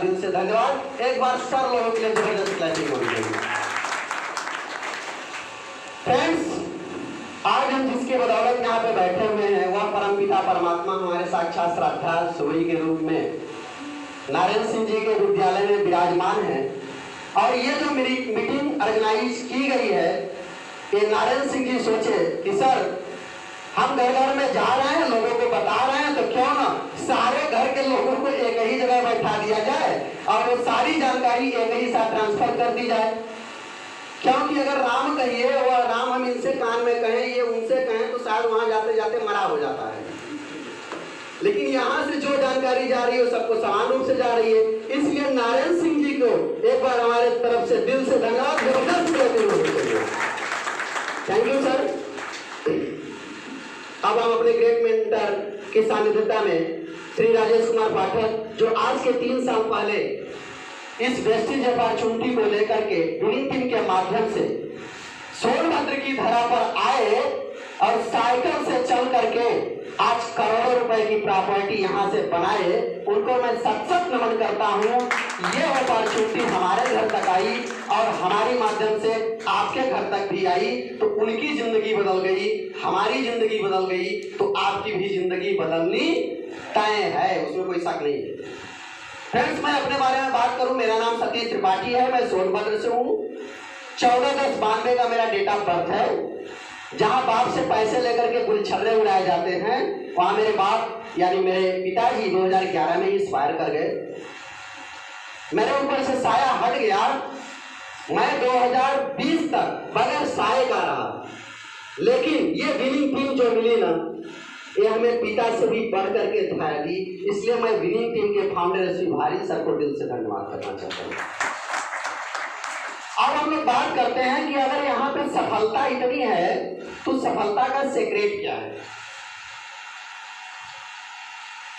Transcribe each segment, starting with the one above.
दिल से धन्यवाद। एक बार सर लोगों के लिए जबरदस्त क्लैपिंग होनी चाहिए। फ्रेंड्स, आज हम जिसके बदौलत यहाँ पे बैठे हुए हैं वह परमपिता परमात्मा हमारे साक्षात श्रद्धा सूर्य के रूप में नारायण सिंह जी के विद्यालय में विराजमान है। और ये जो मेरी मीटिंग ऑर्गेनाइज की गई है, ये नारायण सिंह जी सोचे कि सर हम घर घर में जा रहे हैं, लोगों को बता रहे हैं, तो क्यों ना सारे घर के लोगों को एक ही जगह बैठा दिया जाए और वो सारी जानकारी एक ही साथ ट्रांसफर कर दी जाए। क्योंकि अगर राम कहिए, वह राम हम इनसे कान में कहें, ये उनसे कहें, तो शायद वहां जाते जाते मरा हो जाता है। लेकिन यहाँ से जो जानकारी जा रही है वो सबको समान रूप से जा रही है। इसलिए नारायण सिंह जी को एक बार हमारे तरफ से दिल से धन्यवाद जबरदस्त देते हुए। Thank you sir. अब हम अपने ग्रेट मेंटर की सानिध्यता में श्री राजेश कुमार पाठक, जो आज के 3 साल पहले इस वेस्टेज अपॉर्चुनिटी को लेकर के विनिंग टीम के माध्यम से सोनभद्र की धरा पर आए और साइकिल से चल करके आज करोड़ों रुपए की प्रॉपर्टी यहाँ से बनाए, उनको मैं सत नमन करता हूँ। ये अपॉर्चुनिटी हमारे घर तक आई और हमारी माध्यम से आपके घर तक भी आई, तो उनकी जिंदगी बदल गई, हमारी जिंदगी बदल गई, तो आपकी भी जिंदगी बदलनी तय है, उसमें कोई शक नहीं है। फ्रेंड्स, मैं अपने बारे में बात करूं, मेरा नाम सतीश त्रिपाठी है, मैं सोनभद्र से हूँ। 14/10/92 का मेरा डेट ऑफ बर्थ है। जहां बाप से पैसे लेकर के गुलछर्रे उड़ाए जाते हैं, वहां मेरे बाप यानी मेरे पिताजी 2011 में ही एक्सपायर कर गए। मेरे ऊपर से साया हट गया। मैं 2020 तक बगैर साए का रहा। लेकिन ये विनिंग टीम जो मिली ना, ये हमें पिता से भी बढ़ करके दिखाया दी। इसलिए मैं विनिंग टीम के फाउंडर श्री भारी सर को दिल से धन्यवाद करना चाहता हूँ। अब हम लोग बात करते हैं कि अगर यहाँ पे सफलता इतनी है तो सफलता का सीक्रेट क्या है।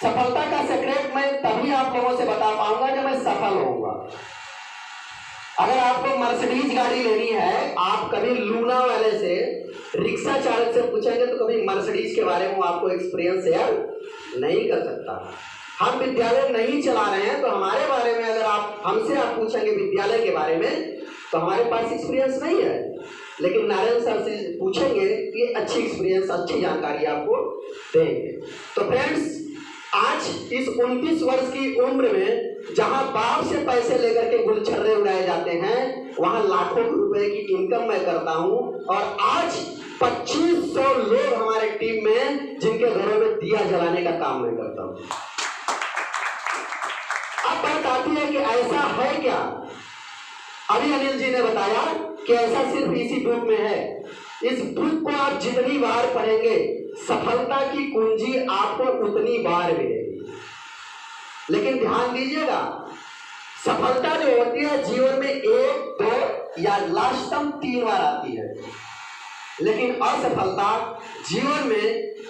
सफलता का सीक्रेट मैं तभी आप लोगों से बता पाऊंगा जब मैं सफल होऊंगा। अगर आपको मर्सिडीज गाड़ी लेनी है, आप कभी लूना वाले से, रिक्शा चालक से पूछेंगे तो कभी मर्सिडीज के बारे में आपको एक्सपीरियंस शेयर नहीं कर सकता। हम विद्यालय नहीं चला रहे हैं, तो हमारे बारे में अगर आप हमसे पूछेंगे विद्यालय के बारे में, तो हमारे पास एक्सपीरियंस नहीं है। लेकिन नारायण सर से पूछेंगे कि अच्छी एक्सपीरियंस, अच्छी जानकारी आपको देंगे। तो फ्रेंड्स, आज इस 29 वर्ष की उम्र में जहां बाप से पैसे लेकर के गुलछर्रे उड़ाए जाते हैं, वहां लाखों रुपए की इनकम मैं करता हूं। और आज 2500 लोग हमारे टीम में जिनके घरों में दिया जलाने का काम मैं करता हूं। अब बात आती है कि ऐसा है क्या। अभी अनिल जी ने बताया कि ऐसा सिर्फ इसी बुक में है। इस बुक को आप जितनी बार पढ़ेंगे, सफलता की कुंजी आपको उतनी बार मिलेगी। लेकिन ध्यान दीजिएगा, सफलता जो होती है जीवन में 1, 2 या लास्टम 3 बार आती है। लेकिन असफलता जीवन में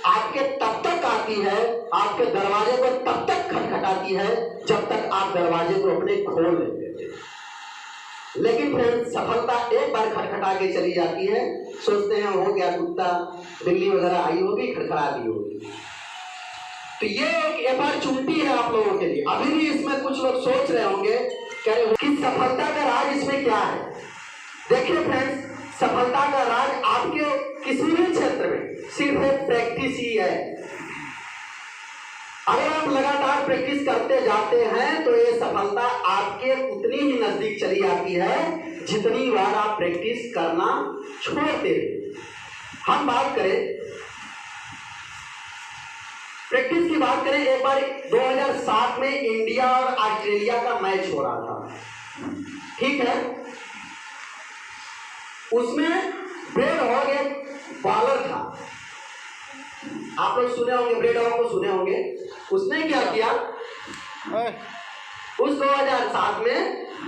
आपके तब तक आती है, आपके दरवाजे को तब तक खटखटाती है जब तक आप दरवाजे को अपने खोल नहीं देते। लेकिन फ्रेंड्स, सफलता एक बार खटखटा के चली जाती है, सोचते हैं हो गया, कुत्ता बिल्ली वगैरह आई होगी, खटखटा दी होगी। तो ये एक अपॉर्चुनिटी है आप लोगों के लिए। अभी भी इसमें कुछ लोग सोच रहे होंगे कि सफलता का राज इसमें क्या है। देखिए फ्रेंड्स, सफलता का राज आपके किसी भी क्षेत्र में सिर्फ एक प्रैक्टिस ही है। अगर आप लगातार प्रैक्टिस करते जाते हैं तो ये सफलता आपके उतनी ही नजदीक चली आती है जितनी बार आप प्रैक्टिस करना छोड़ते हैं। हम बात करें प्रैक्टिस की बात करें, एक बार 2007 में इंडिया और ऑस्ट्रेलिया का मैच हो रहा था, ठीक है। उसमें ब्रेड हॉग एक बॉलर था, आप लोग सुने होंगे, ब्रेड हॉग को सुने होंगे। उसने क्या किया, उस 2007 में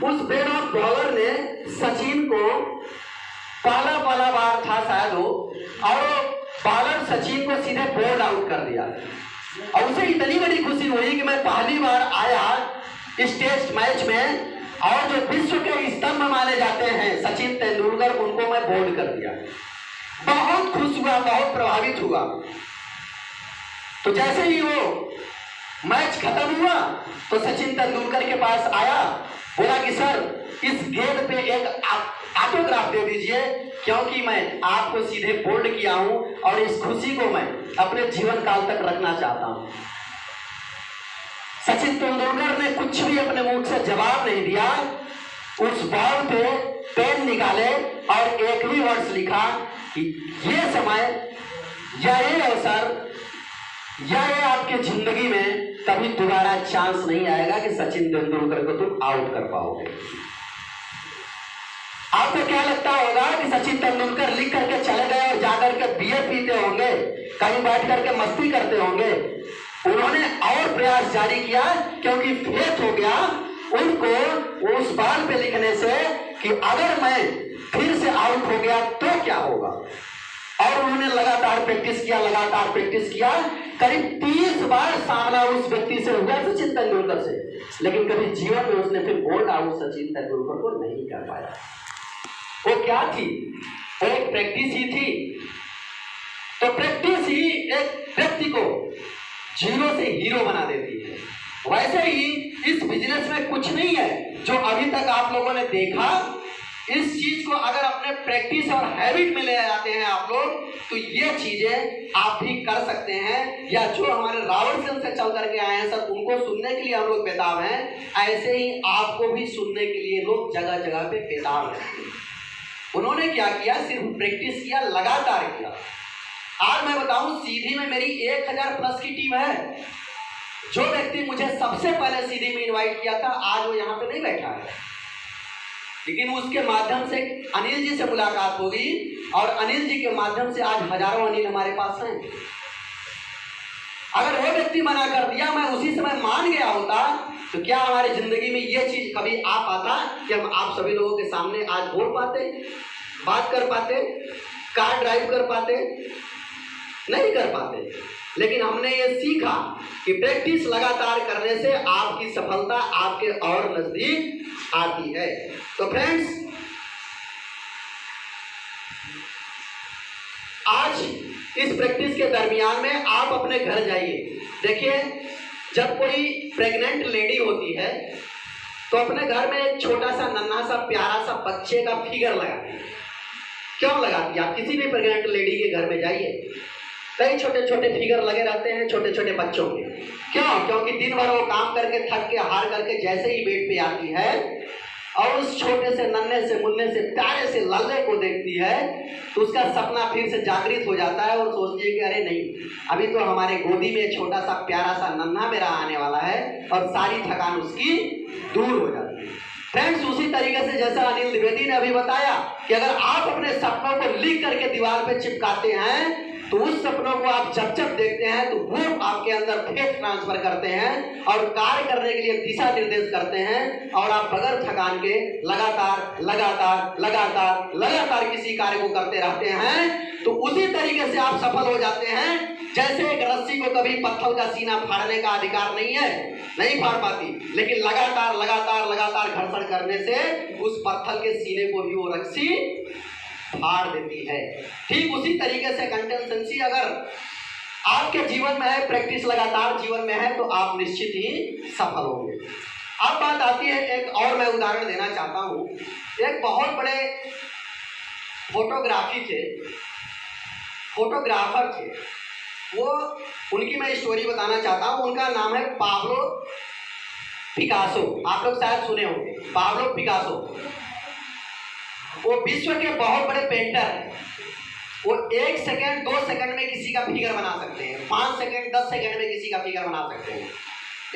उस ब्रेड हॉग बॉलर ने सचिन को पहला बार था शायद वो, और बॉलर सचिन को सीधे बोल्ड आउट कर दिया। और उसे इतनी बड़ी खुशी हुई कि मैं पहली बार आया इस टेस्ट मैच में, और जो विश्व के स्तंभ माने जाते हैं सचिन तेंदुलकर, उनको मैं बोल्ड कर दिया। बहुत खुश हुआ, बहुत प्रभावित हुआ। तो जैसे ही वो मैच खत्म हुआ तो सचिन तेंदुलकर के पास आया, बोला कि सर इस गेंद पे एक ऑटोग्राफ दे दीजिए, क्योंकि मैं आपको सीधे बोल्ड किया हूं और इस खुशी को मैं अपने जीवन काल तक रखना चाहता हूं। सचिन तेंदुलकर ने कुछ भी अपने मुंह से जवाब नहीं दिया, उस बॉल पे पेन निकाले और एक ही वर्ड्स लिखा कि ये समय या ये अवसर या ये आपके जिंदगी में कभी दोबारा चांस नहीं आएगा कि सचिन तेंदुलकर को तुम आउट कर पाओगे। आपको क्या लगता होगा कि सचिन तेंदुलकर लिख करके चले गए और जाकर के बियर पीते होंगे, कहीं बैठ करके मस्ती करते होंगे? उन्होंने और प्रयास जारी किया, क्योंकि फेथ हो गया उनको उस बाल पे लिखने से कि अगर मैं फिर से आउट हो गया तो क्या होगा। और उन्होंने लगातार प्रैक्टिस किया, करीब 30 बार सामना उस व्यक्ति से हुआ सचिन तेंदुलकर से, लेकिन कभी जीवन में उसने फिर बोल्ड आउट सचिन तेंदुलकर को नहीं कर पाया। वो क्या थी? वो एक प्रैक्टिस ही थी। तो प्रैक्टिस ही एक व्यक्ति को जीरो से हीरो बना देती है। वैसे ही इस बिजनेस में कुछ नहीं है जो अभी तक आप लोगों ने देखा। इस चीज को अगर अपने प्रैक्टिस और हैबिट में ले आते हैं आप लोग, तो ये चीजें आप भी कर सकते हैं। या जो हमारे रावण से चल करके आए हैं सर, उनको सुनने के लिए हम लोग बेताब हैं, ऐसे ही आपको भी सुनने के लिए लोग जगह जगह पे बेताब हैं। उन्होंने क्या किया? सिर्फ प्रैक्टिस किया, लगातार किया। आज मैं बताऊं, सीधी में मेरी 1000 प्लस की टीम है। जो व्यक्ति मुझे सबसे पहले सीधी में इनवाइट किया था, आज वो यहाँ पे नहीं बैठा है, लेकिन उसके माध्यम से अनिल जी से मुलाकात होगी और अनिल जी के माध्यम से आज हजारों अनिल हमारे पास हैं। अगर वो व्यक्ति मना कर दिया, मैं उसी समय मान गया होता, तो क्या हमारी जिंदगी में ये चीज कभी आ पाता कि हम आप सभी लोगों के सामने आज बोल पाते, बात कर पाते, कार ड्राइव कर पाते? नहीं कर पाते। लेकिन हमने ये सीखा कि प्रैक्टिस लगातार करने से आपकी सफलता आपके और नजदीक आती है। तो फ्रेंड्स, आज इस प्रैक्टिस के दरमियान में आप अपने घर जाइए। देखिए, जब कोई प्रेग्नेंट लेडी होती है तो अपने घर में एक छोटा सा नन्हा सा प्यारा सा बच्चे का फिगर लगाती है। क्यों लगाती है? आप किसी भी प्रेग्नेंट लेडी के घर में जाइए, कई छोटे छोटे फिगर लगे रहते हैं छोटे छोटे बच्चों के। क्यों? क्योंकि दिन भर वो काम करके थक के हार करके जैसे ही बेड पे आती है और उस छोटे से नन्हे से मुन्ने से प्यारे से लल्ले को देखती है, तो उसका सपना फिर से जागृत हो जाता है और सोचती है कि अरे नहीं, अभी तो हमारे गोदी में छोटा सा प्यारा सा नन्हा मेरा आने वाला है, और सारी थकान उसकी दूर हो जाती है। फ्रेंड्स, उसी तरीके से जैसा अनिल द्विवेदी ने अभी बताया कि अगर आप अपने सपनों को लिख करके दीवार पे चिपकाते हैं, तो उस सपनों को आप जब जब देखते हैं तो वो आपके अंदर फेथ ट्रांसफर करते हैं और कार्य करने के लिए दिशा निर्देश करते हैं, और आप बगैर थकान के लगातार लगातार लगातार लगातार किसी कार्य को करते रहते हैं। तो उसी तरीके से आप सफल हो जाते हैं। जैसे एक रस्सी को कभी पत्थर का सीना फाड़ने का अधिकार नहीं है, नहीं फाड़ पाती, लेकिन लगातार लगातार लगातार घर्षण करने से उस पत्थर के सीने को भी वो रस्सी फाड़ देती है। ठीक उसी तरीके से कंसिस्टेंसी अगर आपके जीवन में है, प्रैक्टिस लगातार जीवन में है, तो आप निश्चित ही सफल होंगे। अब बात आती है, एक और मैं उदाहरण देना चाहता हूँ। एक बहुत बड़े फोटोग्राफर थे। वो उनकी मैं स्टोरी बताना चाहता हूँ। उनका नाम है पाब्लो पिकासो। आप लोग शायद सुने होंगे पाब्लो पिकासो। वो विश्व के बहुत बड़े पेंटर हैं। वो 1 सेकेंड 2 सेकेंड में किसी का फिगर बना सकते हैं, 5 सेकेंड 10 सेकेंड में किसी का फिगर बना सकते हैं।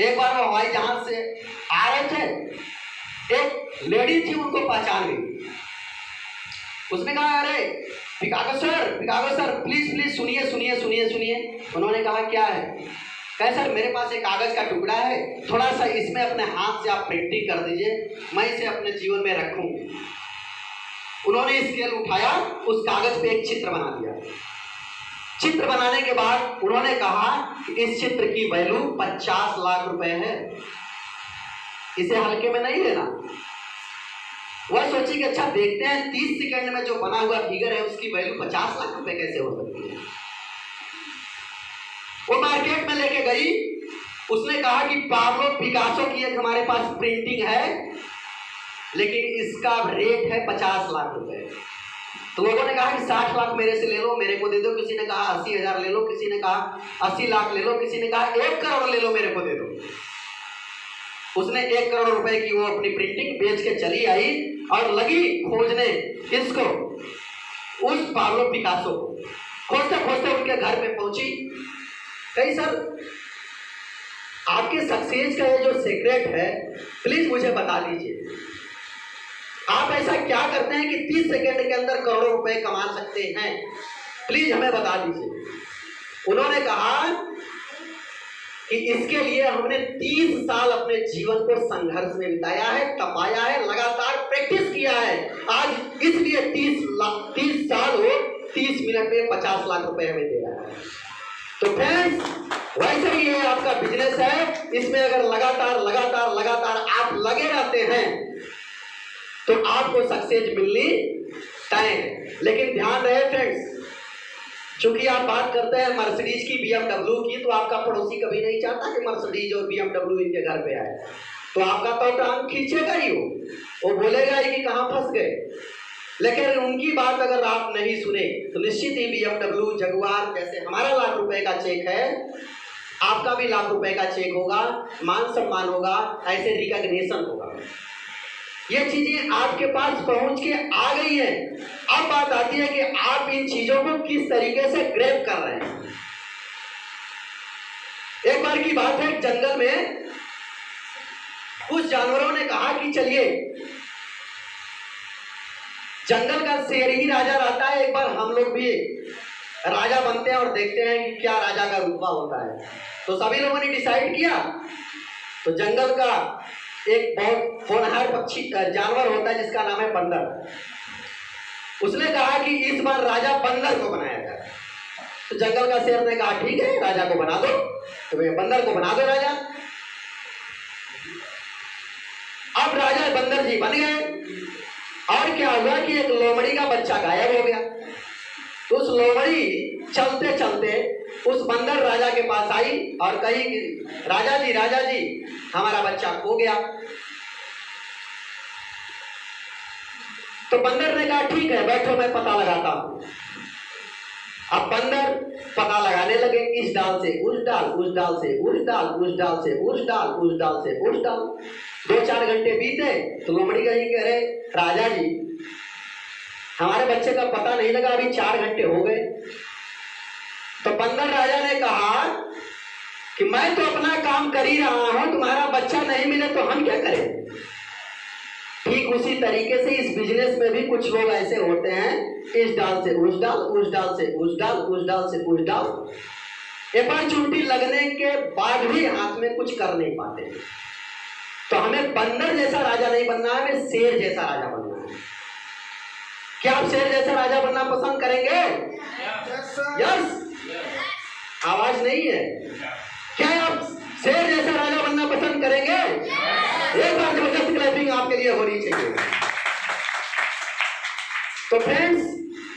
एक बार वो हवाई जहाज से आ रहे थे, एक लेडी थी, उनको पहचान गई। उसने कहा, अरे पिकागो सर प्लीज प्लीज सुनिए सुनिए सुनिए सुनिए। उन्होंने कहा, क्या है? कहे, सर मेरे पास एक कागज का टुकड़ा है, थोड़ा सा इसमें अपने हाथ से आप प्रिंटिंग कर दीजिए, मैं इसे अपने जीवन में रखूं। उन्होंने स्केल उठाया, उस कागज पे एक चित्र बना दिया। चित्र बनाने के बाद उन्होंने कहा कि इस चित्र की वैल्यू 50 लाख रुपए है, इसे हल्के में नहीं लेना। वह सोची कि अच्छा देखते हैं 30 सेकंड में जो बना हुआ फिगर है उसकी वैल्यू 50 लाख रुपए कैसे हो सकती है। वो मार्केट में लेके गई उसने कहा कि पाब्लो पिकासो की एक हमारे पास प्रिंटिंग है, लेकिन इसका रेट है 50 लाख रुपए। तो लोगों ने कहा कि 60 लाख मेरे से ले लो, मेरे को दे दो। किसी ने कहा 80,000 ले लो, किसी ने कहा 80 लाख ले लो, किसी ने कहा 1 करोड़ ले लो, मेरे को दे दो। उसने 1 करोड़ रुपए की वो अपनी प्रिंटिंग बेच के चली आई और लगी खोजने किसको, उस पाब्लो पिकासो को। खोजते खोजते उनके घर पे पहुंची, कही सर आपके सक्सेस का ये जो सीक्रेट है प्लीज मुझे बता दीजिए। आप ऐसा क्या करते हैं कि 30 सेकेंड के अंदर करोड़ों रुपए कमा सकते हैं, प्लीज हमें बता दीजिए। उन्होंने कहा कि इसके लिए हमने 30 साल अपने जीवन को संघर्ष में बिताया है, तपाया है, लगातार प्रैक्टिस किया है। आज इसलिए 30 साल हो 30 मिनट में 50 लाख रुपए हमें दे रहा है। तो फ्रेंड्स वैसे ही ये आपका बिजनेस है, इसमें अगर लगातार लगातार लगातार आप लगे रहते हैं तो आपको सक्सेस मिलनी तय है। लेकिन ध्यान रहे फ्रेंड्स, चूंकि आप बात करते हैं मर्सिडीज की, BMW की, तो आपका पड़ोसी कभी नहीं चाहता कि मर्सिडीज और BMW इनके घर पे आए, तो आपका तो टांग खींचेगा ही, वो बोलेगा ही कि कहाँ फंस गए। लेकिन उनकी बात अगर आप नहीं सुने तो निश्चित ही BMW, जगुआर, जैसे हमारा लाख रुपए का चेक है, आपका भी लाख रुपए का चेक होगा, मान सम्मान होगा, ऐसे रिकॉग्निशन होगा। ये चीजें आपके पास पहुंच के आ गई हैं। अब बात आती है कि आप इन चीजों को किस तरीके से ग्रैब कर रहे हैं। एक बार की बात है, जंगल में कुछ जानवरों ने कहा कि चलिए जंगल का शेर ही राजा रहता है, एक बार हम लोग भी राजा बनते हैं और देखते हैं कि क्या राजा का रुतबा होता है। तो सभी लोगों ने डिसाइड किया। तो जंगल का एक बहुत होनहार पक्षी जानवर होता है जिसका नाम है बंदर। उसने कहा कि इस बार राजा बंदर को बनाया जाए। तो जंगल का शेर ने कहा ठीक है, राजा को बना दो। तो बंदर को बना दो राजा। अब राजा बंदर जी बन गए। और क्या हुआ कि एक लोमड़ी का बच्चा गायब हो गया। तो उस लोमड़ी चलते चलते उस बंदर राजा के पास आई और कही कि राजा जी हमारा बच्चा खो गया। तो बंदर ने कहा ठीक है, बैठो मैं पता लगाता हूं। अब बंदर पता लगाने लगे, इस डाल से उस डाल, उस डाल से उस डाल, उस डाल से उस डाल, उस डाल से उस डाल। 2-4 घंटे बीते तो लोमड़ी कही कह रहे राजा जी हमारे बच्चे का पता नहीं लगा, अभी 4 घंटे हो गए। तो बंदर राजा ने कहा कि मैं तो अपना काम कर ही रहा हूं, तुम्हारा बच्चा नहीं मिले तो हम क्या करें। ठीक उसी तरीके से इस बिजनेस में भी कुछ लोग ऐसे होते हैं, इस डाल से उस डाल, उस डाल से उस डाल, उस डाल से उस डाल। अपॉर्चुनिटी लगने के बाद भी हाथ में कुछ कर नहीं पाते। तो हमें बंदर जैसा राजा नहीं बनना है, हमें शेर जैसा राजा बनना है। क्या आप शेर जैसा राजा बनना पसंद करेंगे? यस। आवाज नहीं है। क्या आप शेर जैसा राजा बनना पसंद करेंगे? एक बार जबरदस्त क्लैपिंग आपके लिए होनी चाहिए। तो फ्रेंड्स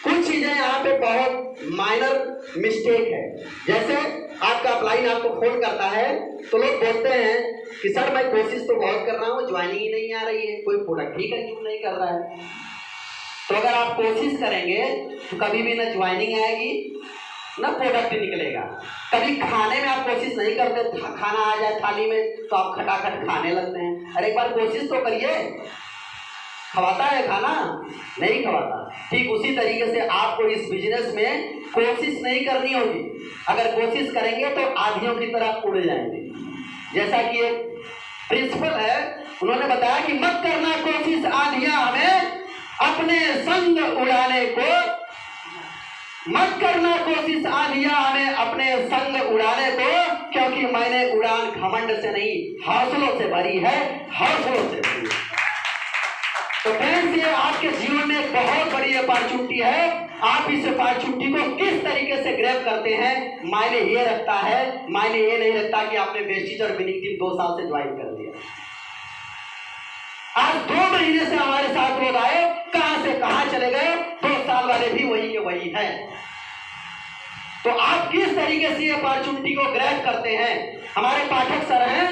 कुछ चीजें यहाँ पे बहुत माइनर मिस्टेक है। जैसे आपका अपलाइन आपको फोन करता है तो लोग बोलते हैं कि सर मैं कोशिश तो बहुत कर रहा हूँ, ज्वाइनिंग ही नहीं आ रही है, कोई प्रोडक्ट ही कंज्यूम नहीं कर रहा है। तो अगर आप कोशिश करेंगे तो कभी भी ना ज्वाइनिंग आएगी ना प्रोडक्ट निकलेगा। कभी खाने में आप कोशिश नहीं करते, खाना आ जाए थाली में तो आप खटाखट खाने लगते हैं। अरे एक बार कोशिश तो करिए। खवाता है खाना? नहीं खवाता। ठीक उसी तरीके से आपको इस बिजनेस में कोशिश नहीं करनी होगी। अगर कोशिश करेंगे तो आंधियों की तरह उड़ जाएंगे। जैसा कि एक प्रिंसिपल है, उन्होंने बताया कि मत करना कोशिश आंधियां हमें अपने संग उड़ाने को, मत करना कोशिश आंधियां हमें अपने संग उड़ाने को, क्योंकि मैंने उड़ान घमंड से नहीं हौसलों से भरी है, हौसलों से भरी है। तो फ्रेंड्स ये आपके जीवन में बहुत बड़ी अपॉर्चुनिटी है। आप इस अपॉर्चुनिटी को किस तरीके से ग्रैब करते हैं मायने ये रखता है। मायने ये नहीं रखता कि आपने वेस्टिज और विनिंग टीम 2 साल से ज्वाइन कर दिया। आज 2 महीने से हमारे साथ लोग आए, कहां से कहां चले गए, 2 साल वाले भी वही के वही हैं। तो आप किस तरीके से अपॉर्चुनिटी को ग्रैब करते हैं, हमारे पाठक सर हैं।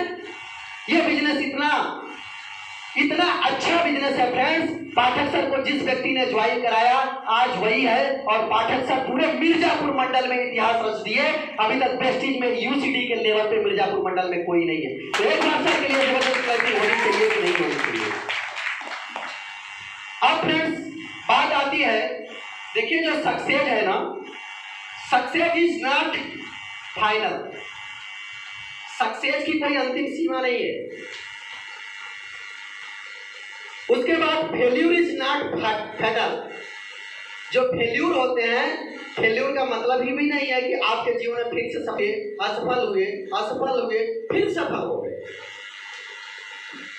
ये बिजनेस इतना अच्छा बिजनेस है फ्रेंड्स। पाठक सर को जिस व्यक्ति ने ज्वाइन कराया आज वही है, और पाठक सर पूरे मिर्जापुर मंडल में इतिहास रच दिए। अभी तक प्रेस्टीज में यूसीडी के लेवल पे मिर्जापुर मंडल में कोई नहीं है। तो एक बार सर के लिए जबरदस्त लड़की होनी चाहिए कि नहीं होनी चाहिए। अब फ्रेंड्स बात आती है, देखिए जो सक्सेस है ना, success is not final. Success की कोई अंतिम सीमा नहीं है। उसके बाद फेल्यूर इज नॉट फैटल। जो फेल्यूर होते हैं, फेल्यूर का मतलब ही भी नहीं है कि आपके जीवन में फिर से असफल हुए फिर सफल हो गए।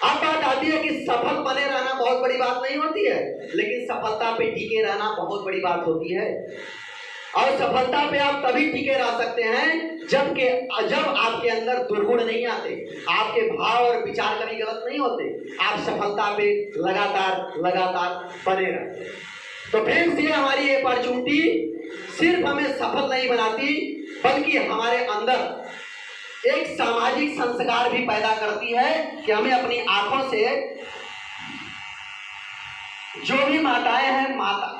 अब बात आती है कि सफल बने रहना बहुत बड़ी बात नहीं होती है, लेकिन सफलता पे टिके रहना बहुत बड़ी बात होती है। और सफलता पे आप तभी टिके रह सकते हैं जब आपके अंदर दुर्गुण नहीं आते, आपके भाव और विचार कभी गलत नहीं होते, आप सफलता पे लगातार बने रहते। तो फ्रेंड्स ये हमारी अपॉर्चुनिटी सिर्फ हमें सफल नहीं बनाती, बल्कि हमारे अंदर एक सामाजिक संस्कार भी पैदा करती है कि हमें अपनी आंखों से जो भी माताएं हैं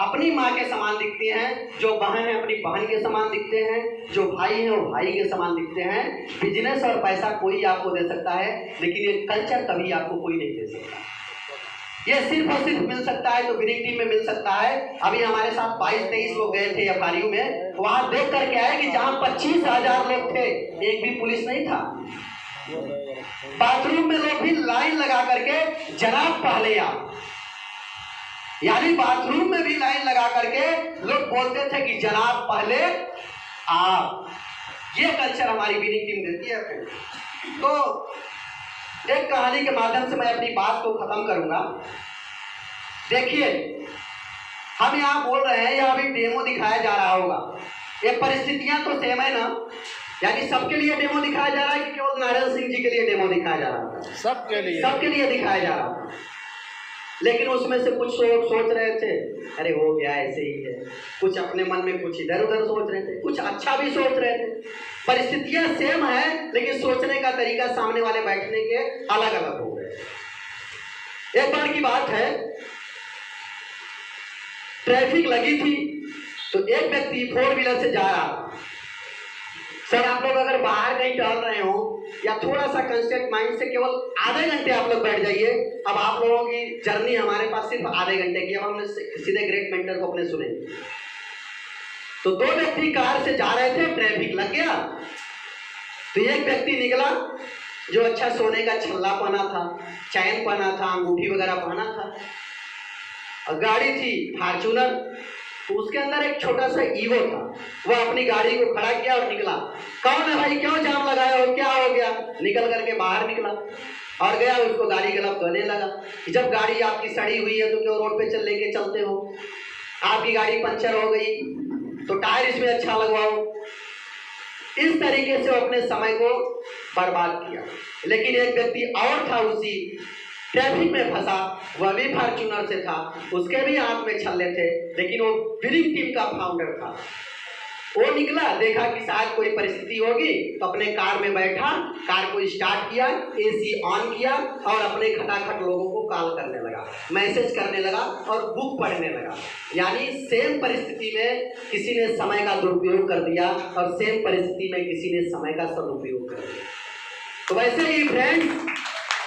अपनी माँ के समान दिखती हैं, जो बहन है अपनी बहन के समान दिखते हैं, जो भाई है वो भाई के समान दिखते हैं। बिजनेस और पैसा कोई आपको दे सकता है, लेकिन ये कल्चर कभी आपको कोई नहीं दे सकता। ये सिर्फ और सिर्फ मिल सकता है तो विनिंग टीम में मिल सकता है। अभी हमारे साथ 22-23 लोग गए थे एफआरयू में, वहां देख करके आए कि जहां 25,000 लोग थे, एक भी पुलिस नहीं था। बाथरूम में लोग भी लाइन लगा करके जनाब पहले आ, यानी बाथरूम में भी लाइन लगा करके लोग बोलते थे कि जनाब पहले आप। ये कल्चर हमारी विनिंग टीम देती है। तो एक कहानी के माध्यम से मैं अपनी बात को खत्म करूंगा। देखिए हम यहाँ बोल रहे हैं, यहाँ अभी डेमो दिखाया जा रहा होगा। ये परिस्थितियां तो सेम है ना, यानी सबके लिए डेमो दिखाया जा रहा है कि केवल नारायण सिंह जी के लिए डेमो दिखाया जा रहा है? सबके लिए दिखाया जा रहा है। लेकिन उसमें से कुछ लोग सोच रहे थे अरे हो गया ऐसे ही है, कुछ अपने मन में कुछ इधर उधर सोच रहे थे, कुछ अच्छा भी सोच रहे थे। परिस्थितियां सेम है, लेकिन सोचने का तरीका सामने वाले बैठने के अलग अलग हो गए। एक बार की बात है, ट्रैफिक लगी थी तो एक व्यक्ति 4 व्हीलर से जा रहा। सर आप लोग अगर बाहर कहीं टहल रहे हो या थोड़ा सा कंस्ट्रक्ट माइंड से केवल आधे घंटे आप लोग बैठ जाइए। अब आप लोगों की जर्नी हमारे पास सिर्फ आधे घंटे की, अब हमने सीधे ग्रेट मेंटर को अपने सुने। तो 2 व्यक्ति कार से जा रहे थे, ट्रैफिक लग गया तो एक व्यक्ति निकला जो अच्छा सोने का छल्ला पहना था, चैन पहना था, अंगूठी वगैरह पहना था, और गाड़ी थी फॉर्च्यूनर। तो उसके अंदर एक छोटा सा ईगो था। वह अपनी गाड़ी को खड़ा किया और निकला। कौन है भाई, क्यों जाम लगाया हो, क्या हो गया? निकल करके बाहर निकला और गया उसको गाड़ी गलत धोने लगा। जब गाड़ी आपकी सड़ी हुई है तो क्यों रोड पे लेके चलते हो? आपकी गाड़ी पंचर हो गई तो टायर इसमें अच्छा लगवाओ। इस तरीके से वो अपने समय को बर्बाद किया। लेकिन एक व्यक्ति और था उसी ट्रैफिक में फंसा, वह भी फॉर्च्यूनर से था, उसके भी हाथ में छल्ले थे, लेकिन वो विनिंग टीम का फाउंडर था। वो निकला, देखा कि शायद कोई परिस्थिति होगी तो अपने कार में बैठा, कार को स्टार्ट किया, एसी ऑन किया और अपने खटाखट लोगों को कॉल करने लगा, मैसेज करने लगा और बुक पढ़ने लगा। यानी सेम परिस्थिति में किसी ने समय का दुरुपयोग कर दिया और सेम परिस्थिति में किसी ने समय का सदुपयोग कर दिया। तो वैसे ही फ्रेंड्स,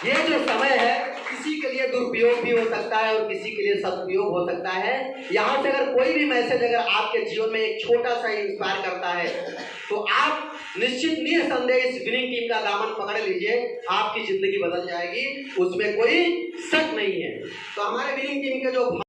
ये जो समय है किसी के लिए दुरुपयोग भी हो सकता है और किसी के लिए सदुपयोग हो सकता है। यहाँ से अगर कोई भी मैसेज अगर आपके जीवन में एक छोटा सा इंस्पायर करता है तो आप निश्चित निसंदेह इस विनिंग टीम का दामन पकड़ लीजिए, आपकी जिंदगी बदल जाएगी, उसमें कोई शक नहीं है। तो हमारे विनिंग टीम के जो